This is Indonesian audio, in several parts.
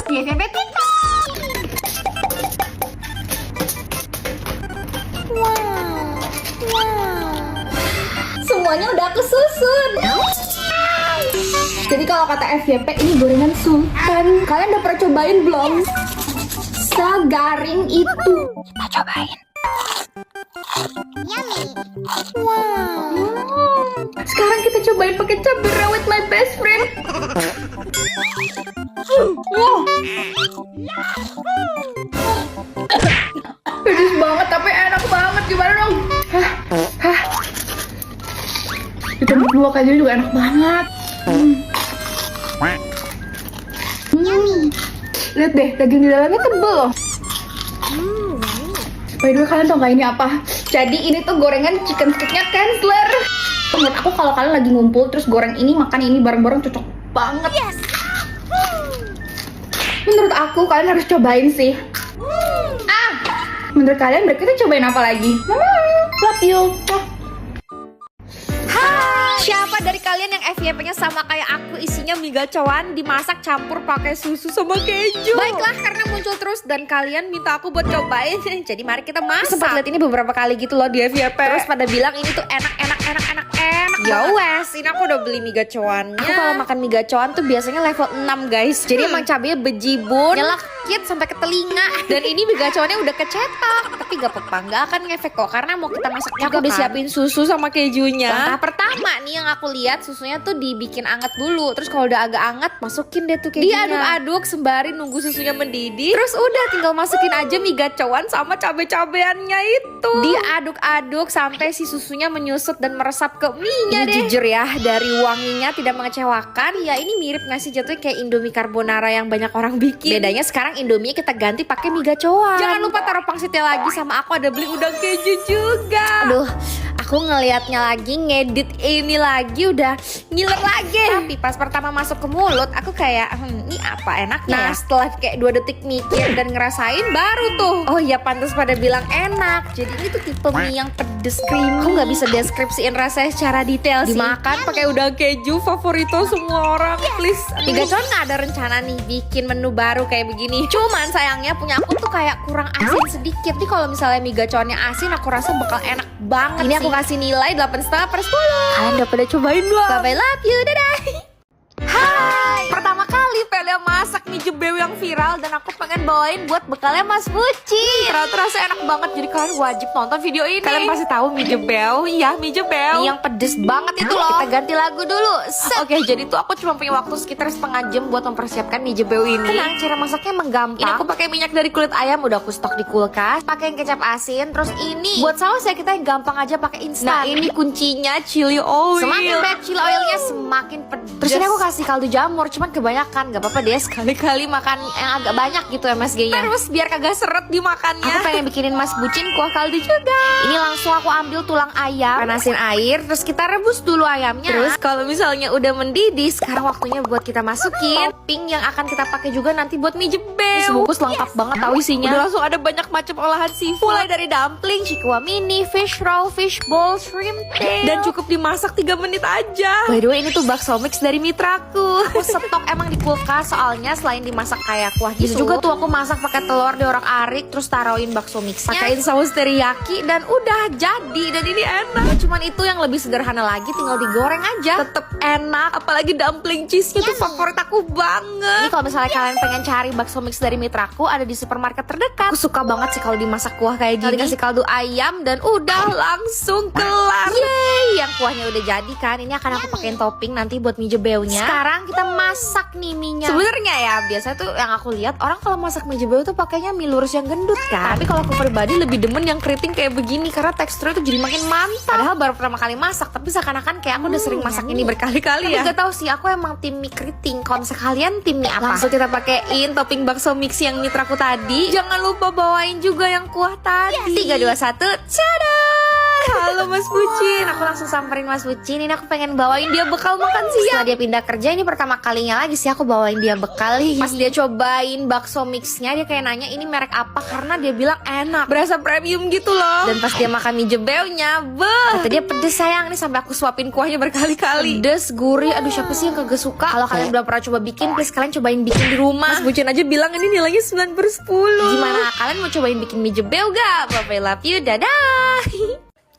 di FYP TikTok. Semuanya udah aku susun. Jadi kalau kata FYP ini gorengan sultan. Kalian udah pernah cobain belum? Segaring itu. Kita cobain. Yummy. Sekarang kita cobain pakai cabai rawit my best friend. Pedes banget tapi enak banget. Gimana dong? Ditambah dua kali juga enak banget. Lihat deh, daging di dalamnya tebel loh. By the way, kalian tau gak ini apa? Jadi ini tuh gorengan chicken sticknya Kensler. Menurut aku kalau kalian lagi ngumpul terus goreng ini, makan ini bareng-bareng cocok banget. Yes. Menurut aku kalian harus cobain sih. Menurut kalian berarti kita cobain apa lagi? Mama, love you. Siapa dari kalian yang FYP-nya sama kayak aku, isinya mie gacoan dimasak campur pakai susu sama keju? Baiklah, karena muncul terus dan kalian minta aku buat cobain. Jadi mari kita masak. Sempat lihat ini beberapa kali gitu loh di FYP. Terus pada bilang ini tuh enak. Ya wes, ini aku udah beli mie gacoannya. Aku kalau makan mie gacoan tuh biasanya level 6 guys. Jadi emang cabenya bejibun, nyelakit sampai ke telinga. Dan ini mie gacoannya udah kecetak. Tapi gak apa-apa, gak akan ngefek kok. Karena mau kita masak juga aku udah siapin susu sama kejunya. Tahap pertama nih yang aku lihat, susunya tuh dibikin anget dulu. Terus kalau udah agak anget, masukin deh tuh kejunya. Diaduk-aduk sembari nunggu susunya mendidih. Terus udah tinggal masukin aja mie gacoan sama cabai-cabeannya itu. Diaduk-aduk sampai si susunya menyusut dan meresap ke mie-nya deh. Jujur ya, dari wanginya tidak mengecewakan. Ya ini mirip ngasih jatuhnya kayak Indomie carbonara yang banyak orang bikin. Bedanya sekarang Indomie kita ganti pakai mie gacoan. Jangan lupa taruh pangsitnya lagi, sama aku ada beli udang keju juga. Aduh, aku ngelihatnya lagi, ngedit ini lagi udah ngiler lagi. Tapi pas pertama masuk ke mulut aku kayak ini apa enaknya. Nah setelah kayak 2 detik mikir dan ngerasain baru tuh, oh ya pantas pada bilang enak. Jadi ini tuh tipe mie yang pedes creamy. Aku nggak bisa deskripsiin rasanya secara detail sih. Dimakan pakai udang keju favorito semua orang. Please, mie gacoan nggak ada rencana nih bikin menu baru kayak begini. Cuman sayangnya punya aku tuh kayak kurang asin sedikit. Jadi kalau misalnya mie gacoannya asin, aku rasa bakal enak banget. Ini aku kasih nilai 8,5/10. Kalian udah pada cobain belum? Bye bye, love you, dadah. Hai, pertama kali Pelia masak mie jebeu yang viral dan aku pengen bawain buat bekalnya Mas Buci. Ternyata rasanya enak banget, jadi kalian wajib nonton video ini. Kalian pasti tahu mie jebeu, iya mie jebeu. Mie yang pedes banget itu loh. Kita ganti lagu dulu. Oke, jadi tuh aku cuma punya waktu sekitar setengah jam buat mempersiapkan mie jebeu ini. Tenang, cara masaknya emang gampang. Ini aku pakai minyak dari kulit ayam, udah aku stok di kulkas. Pakai kecap asin, terus ini buat saus ya kita yang gampang aja pakai instan. Nah ini kuncinya chili oil. Semakin banyak chili oilnya semakin pedes. Terus ini aku kasih kaldu jamur, cuman kebanyakan. Gak apa-apa deh, sekali-kali makan yang agak banyak gitu MSG-nya. Terus biar kagak seret dimakannya, aku pengen bikinin Mas Bucin kuah kaldu juga. Ini langsung aku ambil tulang ayam, panasin air, terus kita rebus dulu ayamnya. Terus kalau misalnya udah mendidih, sekarang waktunya buat kita masukin topping yang akan kita pakai juga nanti buat mie jebeu. Sebungkus lengkap banget tahu isinya. Udah langsung ada banyak macam olahan seafood, mulai dari dumpling, cikwa mini, fish roll, fish ball, shrimp tail, dan cukup dimasak 3 menit aja. By the way, ini tuh bakso mix dari mitraku. Aku stok emang di kulkas, soalnya selain dimasak kayak kuah gitu juga tuh aku masak pakai telur diorak-arik, terus taruhin bakso mixnya, pakain saus teriyaki, dan udah jadi. Dan ini enak. Cuman itu yang lebih sederhana lagi, tinggal digoreng aja. Tetep enak, apalagi dumpling cheese-nya tuh favorit aku banget. Ini kalau misalnya kalian pengen cari bakso mix dari mitraku, ada di supermarket terdekat. Aku suka banget sih kalau dimasak kuah kayak gini. Dikasih kaldu ayam dan udah langsung kelar. Yeay, yang kuahnya udah jadi kan. Ini akan aku pakein topping nanti buat mie jebeunya. Sekarang kita masak nih mie-nya. Sebenarnya ya biasa tuh yang aku lihat orang kalau masak mie jebeu tuh pakainya mie lurus yang gendut kan. Tapi kalau aku pribadi lebih demen yang keriting kayak begini karena teksturnya tuh jadi makin mantap. Padahal baru pertama kali masak, tapi seakan-akan kayak aku udah sering masak ini berkali-kali ya. Tapi gak tahu sih, aku emang tim mie keriting. Kalau misalnya kalian tim mie apa? Langsung kita pakein topping bakso mix yang mitraku tadi. Jangan lupa bawain juga yang kuah tadi. 3, 2, 1, cadas. Halo Mas Bucin, aku langsung samperin Mas Bucin. Ini aku pengen bawain dia bekal makan siang. Setelah dia pindah kerja, ini pertama kalinya lagi sih aku bawain dia bekal. Pas dia cobain bakso mixnya, dia kayak nanya ini merek apa, karena dia bilang enak, berasa premium gitu loh. Dan pas dia makan mie jebeunya, kata dia pedes sayang. Nih sampai aku suapin kuahnya berkali-kali. Pedes, gurih, aduh siapa sih yang kagak suka. Kalau kalian belum pernah coba bikin, please kalian cobain bikin di rumah. Mas Bucin aja bilang ini nilainya 9/10. Gimana, kalian mau cobain bikin mie jebeu gak? Bye-bye, love you, dadah.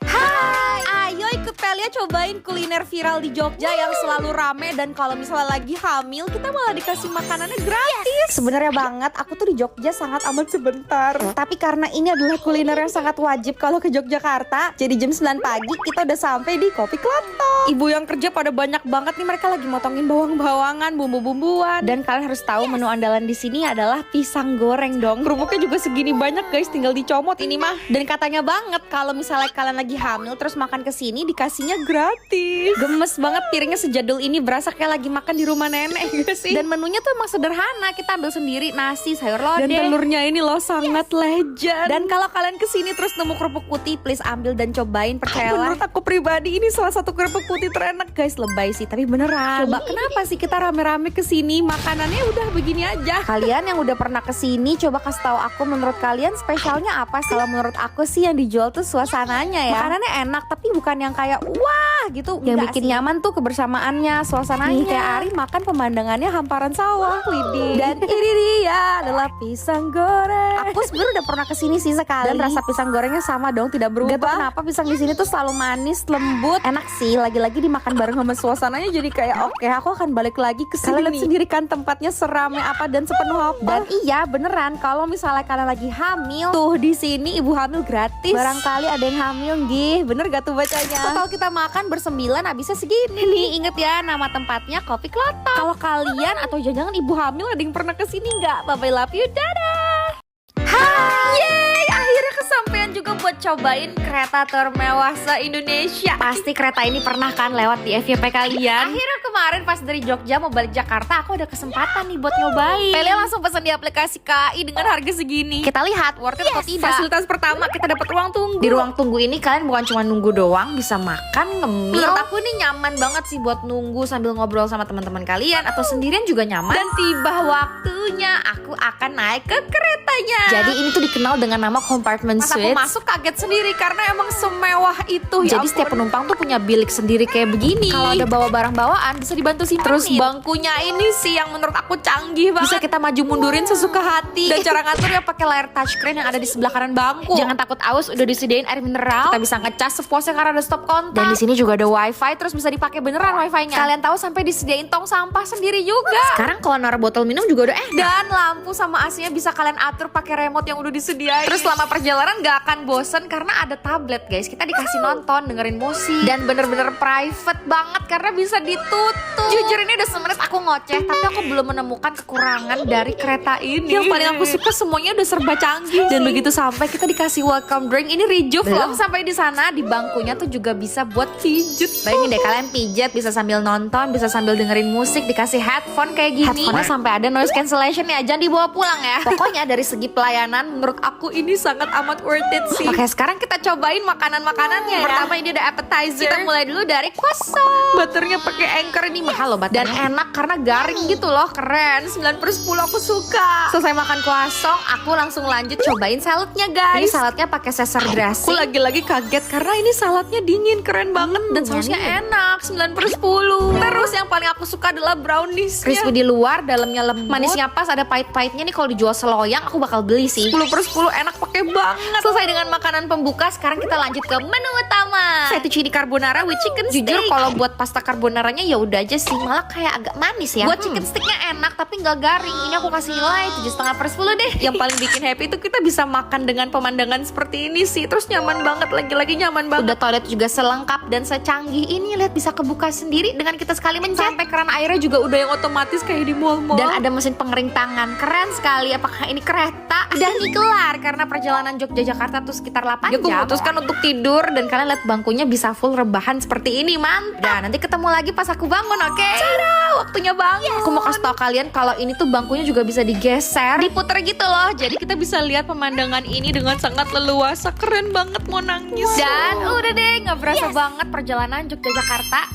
Hai, ayo ikut Pelia cobain kuliner viral di Jogja yang selalu rame. Dan kalau misalnya lagi hamil, kita malah dikasih makanannya gratis. Sebenarnya banget, aku tuh di Jogja sangat amat sebentar. Tapi karena ini adalah kuliner yang sangat wajib kalau ke Yogyakarta, jadi jam 9 pagi kita udah sampai di Kopi Kloto. Ibu yang kerja pada banyak banget nih, mereka lagi motongin bawang-bawangan, bumbu-bumbuan. Dan kalian harus tahu menu andalan di sini adalah pisang goreng dong. Kerupuknya juga segini banyak guys, tinggal dicomot ini mah. Dan katanya banget kalau misalnya kalian lagi hamil terus makan kesini dikasihnya gratis. Gemes banget piringnya sejadul ini, berasa kayak lagi makan di rumah nenek gitu sih. Dan menunya tuh emang sederhana, kita ambil sendiri nasi, sayur lodeh. Dan telurnya ini loh sangat legend. Dan kalau kalian kesini terus nemu kerupuk putih, please ambil dan cobain, percayalah. Menurut aku pribadi ini salah satu kerupuk putih terenak guys. Lebay sih tapi beneran. Coba kenapa sih kita rame-rame kesini, makanannya udah begini aja. Kalian yang udah pernah kesini, coba kasih tahu aku menurut kalian spesialnya apa sih? Kalau menurut aku sih yang dijual tuh suasananya ya. Makanannya enak tapi bukan yang kayak wah gitu. Yang bikin nyaman tuh kebersamaannya, suasananya. Nih, kayak Ari makan pemandangannya hamparan sawah, widih. Dan ini dia adalah pisang goreng. Aku sebenarnya udah pernah kesini sih sekali. Dan rasa pisang gorengnya sama dong, tidak berubah. Gak tau kenapa pisang di sini tuh selalu manis, lembut, enak sih. Lagi-lagi dimakan bareng sama suasananya jadi kayak oke, aku akan balik lagi ke sini. Kalian lihat sendiri kan tempatnya seramai apa dan sepenuh apa. Dan iya beneran kalau misalnya kalian lagi hamil, tuh di sini ibu hamil gratis. Barangkali ada yang hamil gih, bener gak tuh bacanya? Total kita makan bersembilan habisnya segini nih. Inget ya nama tempatnya Kopi Kloto. Kalau kalian atau jangan-jangan ibu hamil ada yang pernah kesini nggak? Bye-bye, love you, dadah. Hai, yeay, akhirnya kesampaian juga buat cobain kereta termewah se-Indonesia. Pasti kereta ini pernah kan lewat di FYP kalian. Akhirnya kemarin pas dari Jogja mau balik Jakarta, aku ada kesempatan nih buat nyobain. Pelia langsung pesan di aplikasi KAI dengan harga segini. Kita lihat worth it atau tidak. Fasilitas pertama kita dapat ruang tunggu. Di ruang tunggu ini kalian bukan cuma nunggu doang, bisa makan, ngemil. Menurut aku ini nyaman banget sih buat nunggu sambil ngobrol sama teman-teman kalian atau sendirian juga nyaman. Dan tiba waktunya aku akan naik ke keretanya. Jadi ini tuh dikenal dengan nama compartment suite. Pas aku masuk kaget sendiri karena emang semewah itu. Jadi setiap penumpang tuh punya bilik sendiri kayak begini. Kalau ada bawa barang bawaan bisa dibantu simpenin. Terus bangkunya ini sih yang menurut aku canggih banget. Bisa kita maju mundurin sesuka hati. Dan cara ngaturnya pakai layar touchscreen yang ada di sebelah kanan bangku. Jangan takut aus, udah disediain air mineral. Kita bisa ngecas sepuasnya karena ada stop kontak. Dan di sini juga ada wifi, terus bisa dipakai beneran wifi-nya. Kalian tahu sampai disediain tong sampah sendiri juga. Sekarang kalau naruh botol minum juga udah Dan lampu sama AC-nya bisa kalian atur pakai remote yang udah disediain. Terus selama perjalanan gak akan bosen karena ada tablet guys. Kita dikasih nonton, dengerin musik. Dan bener-bener private banget karena bisa ditutup. Jujur ini udah semenit aku ngoceh, tapi aku belum menemukan kekurangan dari kereta ini. Yang paling aku suka semuanya udah serba canggih. Dan begitu sampai kita dikasih welcome drink. Ini Rejuve loh. Sampai di sana di bangkunya tuh juga bisa buat pijet. Bayangin deh kalian pijet bisa sambil nonton, bisa sambil dengerin musik, dikasih headphone kayak gini. Headphone sampai ada noise cancellation ya, jangan dibawa pulang ya. Pokoknya dari segi pelayanan menurut aku ini sangat amat worth it sih. Oke, sekarang kita cobain makanan-makanannya ya. Pertama ini ada appetizer. Kita mulai dulu dari croissant. Butternya pakai Anchor ini mahal loh butternya. Dan enak karena garing gitu loh, keren. 9/10 aku suka. Selesai makan croissant, aku langsung lanjut cobain saladnya guys. Ini saladnya pakai Caesar dressing. Aku lagi-lagi kaget karena ini saladnya dingin, keren banget. Dan sausnya enak, 9/10. Terus yang paling aku suka adalah browniesnya. Crispy di luar, dalamnya lembut. Manisnya pas, ada pahit-pahitnya nih. Kalau dijual seloyang aku bakal beli sih. 10/10 enak, pakai banget. Selesai dengan makanan pembuka, sekarang kita lanjut ke menu utama. Fettuccine carbonara with chicken steak. Jujur kalau buat pasta carbonaranya ya udah aja sih, malah kayak agak manis ya. Buat chicken sticknya enak tapi nggak garing. Ini aku kasih nilai 7,5/10 deh. Yang paling bikin happy itu kita bisa makan dengan pemandangan seperti ini sih. Terus nyaman banget, lagi-lagi nyaman banget. Udah toilet juga selengkap dan secanggih ini. Lihat bisa kebuka sendiri dengan kita sekali mencet. Sampai keran airnya juga udah yang otomatis kayak di mall-mall. Dan ada mesin pengering tangan, keren sekali. Apakah ini kereta? Udah nih kelar karena perjalanan Jogja Jakarta tuh sekitar 8 jam. Aku memutuskan untuk tidur dan kalian lihat bangkunya bisa full rebahan seperti ini, mantap. Dan nanti ketemu lagi pas aku bangun, oke? Cara waktunya bangun. Aku mau kasih tau kalian kalau ini tuh bangkunya juga bisa digeser, diputer gitu loh. Jadi kita bisa lihat pemandangan ini dengan sangat leluasa. Keren banget, mau nangis. Dan udah deh, nggak berasa banget perjalanan Jogja-Jakarta.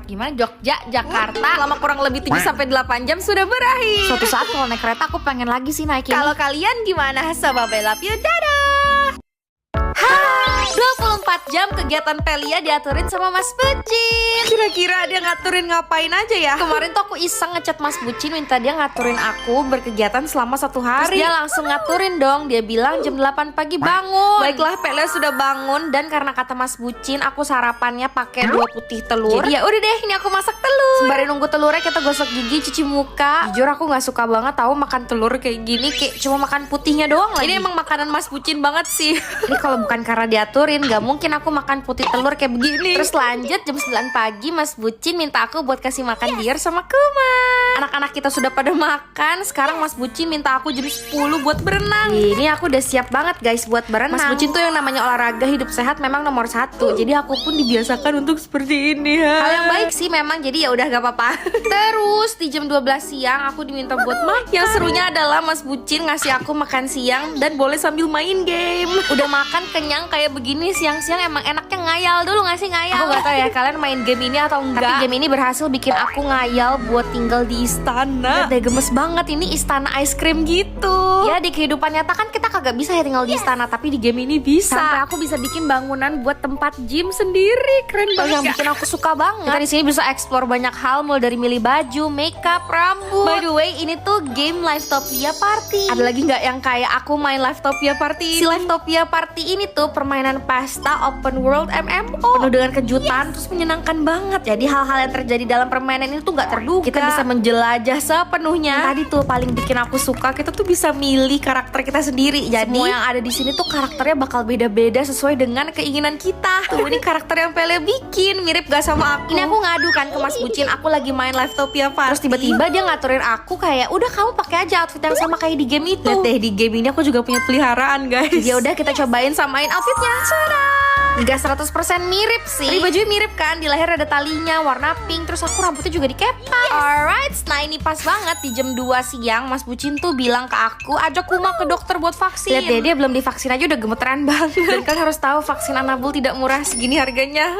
Gimana? Jogja-Jakarta selama kurang lebih 7-8 jam sudah berakhir. Suatu saat kalau naik kereta aku pengen lagi sih naik ini. Kalau kalian gimana? Sobat I love you, dadah! Hai, 24 jam kegiatan Pelia diaturin sama Mas Bucin. Kira-kira dia ngaturin ngapain aja ya? Kemarin tuh aku iseng ngechat Mas Bucin, minta dia ngaturin aku berkegiatan selama 1 hari. Terus dia langsung ngaturin dong. Dia bilang jam 8 pagi bangun. Baiklah, Pelia sudah bangun. Dan karena kata Mas Bucin, aku sarapannya pakai 2 putih telur. Jadi ya udah deh, ini aku masak telur. Sembari nunggu telurnya kita gosok gigi, cuci muka. Jujur aku gak suka banget tahu makan telur kayak gini. Kayak cuma makan putihnya doang lagi. Ini emang makanan Mas Bucin banget sih. Ini kalau bukan karena diaturin, gak mungkin aku makan putih telur kayak begini. Terus lanjut jam 9 pagi Mas Bucin minta aku buat kasih makan Dior sama Kuman. Anak-anak kita sudah pada makan. Sekarang Mas Bucin minta aku jam 10 buat berenang. Ini aku udah siap banget guys buat berenang. Mas Bucin tuh yang namanya olahraga hidup sehat memang nomor 1. Jadi aku pun dibiasakan untuk seperti ini. Hal yang baik sih memang, jadi ya udah gak apa-apa. Terus di jam 12 siang aku diminta buat makan. Yang serunya adalah Mas Bucin ngasih aku makan siang dan boleh sambil main game. Udah makan kenyang kayak begini siang-siang emang enaknya ngayal dulu gak sih? Ngayal. Aku gak tau ya kalian main game ini atau enggak. Tapi game ini berhasil bikin aku ngayal buat tinggal di istana. Udah gemes banget, ini istana ice cream gitu. Ya di kehidupan nyata kan kita kagak bisa ya tinggal di istana, tapi di game ini bisa. Sampai aku bisa bikin bangunan buat tempat gym sendiri. Keren banget. Yang bikin aku suka banget. Kita di sini bisa explore banyak hal, mulai dari milih baju, makeup, rambut. By the way, ini tuh game Livetopia Party. Ada lagi nggak yang kayak aku main Livetopia Party? Si Livetopia Party ini tuh permainan pesta open world MMO penuh dengan kejutan, terus menyenangkan banget. Jadi hal-hal yang terjadi dalam permainan ini tuh nggak terduga. Kita bisa menjelajah sepenuhnya. Tadi tuh paling bikin aku suka, kita tuh bisa milih karakter kita sendiri. Jadi semua yang ada di sini tuh karakternya bakal beda-beda sesuai dengan keinginan kita. Tuh ini karakter yang Pele bikin, mirip gak sama aku? Ini aku ngadu kan ke Mas Bucin, aku lagi main Livetopia Party. Terus tiba-tiba dia ngaturin aku kayak, udah kamu pakai aja outfit yang sama kayak di game itu. Lihat deh, di game ini aku juga punya peliharaan guys. Ya udah kita cobain samain outfitnya. Enggak 100% mirip sih. Tadi bajunya mirip kan, di leher ada talinya warna pink, terus aku rambutnya juga dikepas. Alright, nah ini pas banget di jam 2 siang Mas Bucin tuh bilang ke aku, ajak Kuma ke dokter buat vaksin. Lihat deh, dia belum divaksin aja udah gemeteran banget. Dan kalian harus tahu vaksin Anabul tidak murah segini harganya.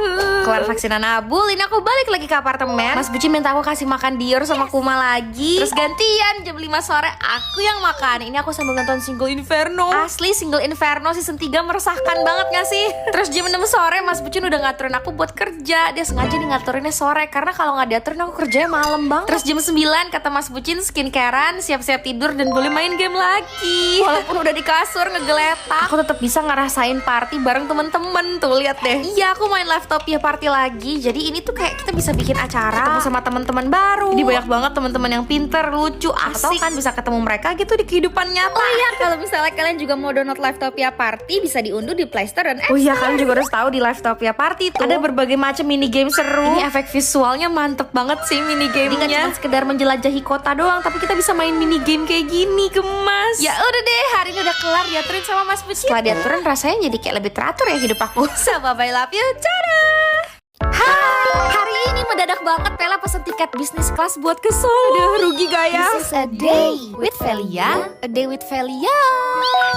Kelar vaksin Anabul, ini aku balik lagi ke apartemen. Mas Bucin minta aku kasih makan Dior sama Kuma lagi. Terus gantian jam 5 sore aku yang makan. Ini aku sambil nonton Single Inferno. Asli Single Inferno season 3 meresahkan banget gak sih? Terus jam 6 sore Mas Bucin udah ngaturin aku buat kerja. Dia sengaja nih ngaturinnya sore, karena kalau nggak diaturin aku kerjanya malam banget. Terus jam 9 kata Mas Bucin skincarean, siap-siap tidur dan boleh main game lagi. Walaupun udah di kasur ngegeletak, aku tetap bisa ngerasain party bareng temen-temen. Tuh lihat deh. Iya, aku main Livetopia Party lagi. Jadi ini tuh kayak kita bisa bikin acara, ketemu sama teman-teman baru. Jadi banyak banget teman-teman yang pinter, lucu, asik. Atau kan bisa ketemu mereka gitu di kehidupan nyata. Oh iya, kalau misalnya kalian juga mau download Livetopia Party, bisa diunduh di Play Store dan App Store. Oh iya, kalian juga harus tahu di Livetopia Party tuh ada berbagai macam mini game seru. Ini efek visualnya mantep banget sih mini gamenya. Ini gak cuma sekedar menjelajahi kota doang, tapi kita bisa main mini game kayak gini, gemas. Ya udah deh, hari ini udah kelar diaturin sama Mas Bucin. Setelah diaturin rasanya jadi kayak lebih teratur ya hidup aku. Sobat I love you, dadah. Hai, hari ini mendadak banget Pela pesen tiket bisnis kelas buat ke Solo. Aduh, rugi gak ya? This is a day with Velia. A day with Velia.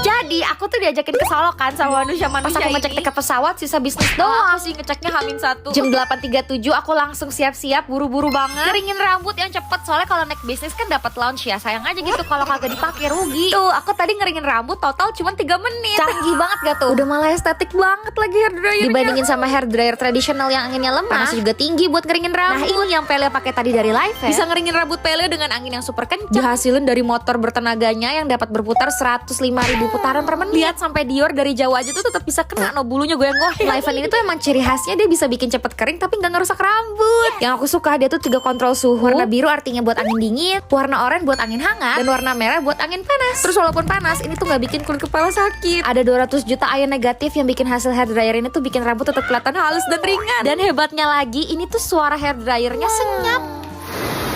Jadi aku tuh diajakin ke Solo kan sama manusia-manusia. Pas aku ngecek tiket pesawat sisa bisnis doang. Aku sih ngeceknya H-1. Jam 8.37 aku langsung siap-siap, buru-buru banget. Keringin rambut yang cepet, soalnya kalau naik bisnis kan dapat lounge ya. Sayang aja gitu kalau kagak dipakai, rugi. Tuh, aku tadi ngeringin rambut total cuma 3 menit. Canggih banget gak tuh? Udah malah estetik banget lagi hair dryernya. Dibandingin sama hair dryer tradisional yang anginnya lemah, panas juga tinggi buat ngeringin rambut. Nah ini yang Pele pakai tadi dari Live ya. Bisa ngeringin rambut Pele dengan angin yang super kencang. Dihasilin dari motor bertenaganya yang dapat berputar 105.000 putaran per menit. Lihat sampai Dior dari jauh aja tuh tetap bisa kena no bulunya goyang-goyang. Live ini tuh emang ciri khasnya dia bisa bikin cepet kering tapi nggak ngerusak rambut. Yang aku suka dia tuh 3 kontrol suhu. Warna biru artinya buat angin dingin, warna oranye buat angin hangat, dan warna merah buat angin panas. Terus walaupun panas, ini tuh nggak bikin kulit kepala sakit. Ada 200 juta ion negatif yang bikin hasil hair dryer ini tuh bikin rambut tetap kelihatan halus dan ringan. Dan hebatnya lagi, ini tuh suara hair dryernya senyap.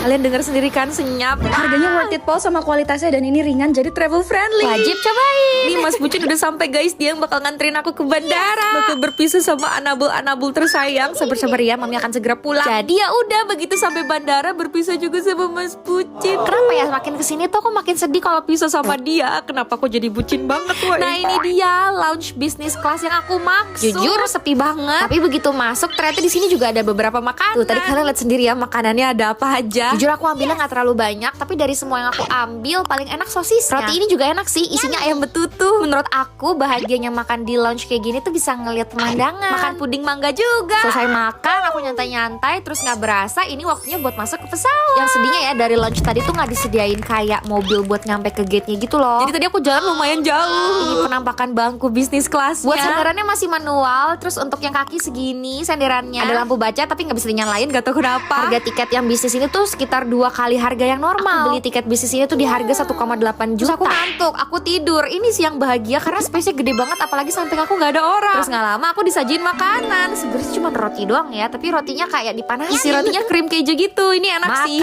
Kalian dengar sendiri kan, senyap. Harganya worth it Paul sama kualitasnya, dan ini ringan jadi travel friendly. Wajib cobain. Nih Mas Bucin udah sampai guys, dia yang bakal nganterin aku ke bandara. Bakal berpisah sama Anabul tersayang. Sabar-sabar ya, Mami akan segera pulang. Jadi ya udah, begitu sampai bandara berpisah juga sama Mas Bucin. Kenapa ya makin kesini tuh aku makin sedih kalau pisah sama dia. Kenapa aku jadi bucin banget woy. Nah ini dia lounge business class yang aku maksud. Jujur sepi banget. Tapi begitu masuk ternyata di sini juga ada beberapa makanan. Tuh tadi kalian lihat sendiri ya makanannya ada apa aja. Jujur aku ambilnya nggak terlalu banyak, tapi dari semua yang aku ambil paling enak sosisnya. Roti ini juga enak sih, isinya ayam betutu. Menurut aku bahagianya makan di lounge kayak gini tuh bisa ngeliat pemandangan. Makan puding mangga juga. Selesai makan aku nyantai-nyantai, terus nggak berasa ini waktunya buat masuk ke pesawat. Yang sedihnya ya dari lounge tadi tuh nggak disediain kayak mobil buat nyampe ke gate-nya gitu loh. Jadi tadi aku jalan lumayan jauh. Ini penampakan bangku bisnis kelasnya. Buat senderannya masih manual. Terus untuk yang kaki segini senderannya ada lampu baca tapi nggak bisa dinyalain, gak tau kenapa. Harga tiket yang bisnis ini tuh sekitar 2 kali harga yang normal. Aku beli tiket bisnis ini tuh di harga 1,8 juta. Terus aku ngantuk, aku tidur. Ini sih yang bahagia karena space-nya gede banget, apalagi samping aku nggak ada orang. Terus nggak lama aku disajin makanan. Sebenarnya cuma roti doang ya, tapi rotinya kayak dipanasin. Isi rotinya krim keju gitu. Ini enak sih.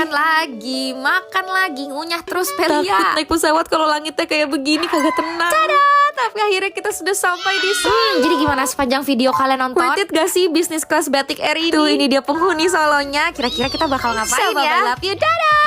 Makan lagi, ngunyah terus Pelia. Takut naik pesawat kalau langitnya kayak begini, kagak tenang. Tada! Tapi akhirnya kita sudah sampai di sini. Jadi gimana sepanjang video kalian nonton? Worth it gak sih bisnis kelas Batik Air ini? Tuh ini dia penghuni solonya. Kira-kira kita bakal ngapain ya? I love you, dadah!